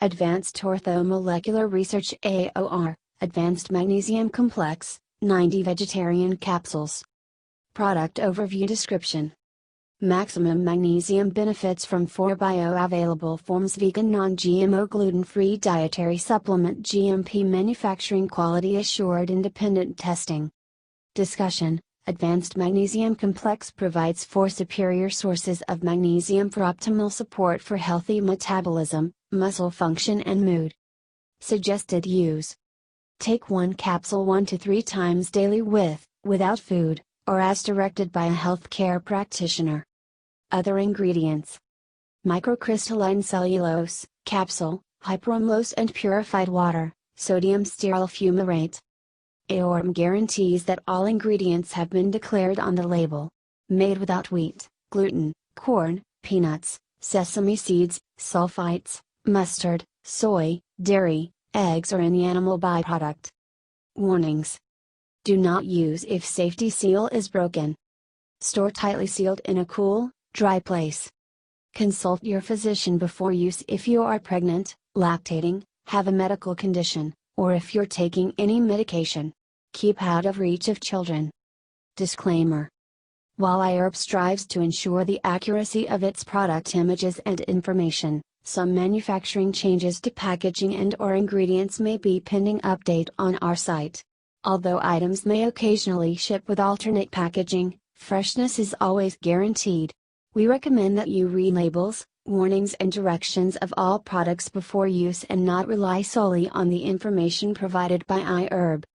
Advanced Orthomolecular Research AOR, Advanced Magnesium Complex, 90 Vegetarian Capsules. Product Overview Description. Maximum magnesium benefits from 4 bioavailable forms. Vegan non-GMO gluten-free dietary supplement. GMP Manufacturing quality assured independent testing. Discussion. Advanced Magnesium Complex provides 4 superior sources of magnesium for optimal support for healthy metabolism, muscle function and mood. Suggested use. Take 1 capsule 1 to 3 times daily without food, or as directed by a healthcare practitioner. Other ingredients. Microcrystalline cellulose, capsule, hypromellose and purified water, sodium stearyl fumarate. AOR guarantees that all ingredients have been declared on the label. Made without wheat, gluten, corn, peanuts, sesame seeds, sulfites, mustard, soy, dairy, eggs or any animal byproduct. Warnings. Do not use if safety seal is broken. Store tightly sealed in a cool, dry place. Consult your physician before use if you are pregnant, lactating, have a medical condition, or if you're taking any medication. Keep out of reach of children. Disclaimer. While iHerb strives to ensure the accuracy of its product images and information, some manufacturing changes to packaging and/or ingredients may be pending update on our site. Although items may occasionally ship with alternate packaging, freshness is always guaranteed. We recommend that you read labels, warnings and directions of all products before use and not rely solely on the information provided by iHerb.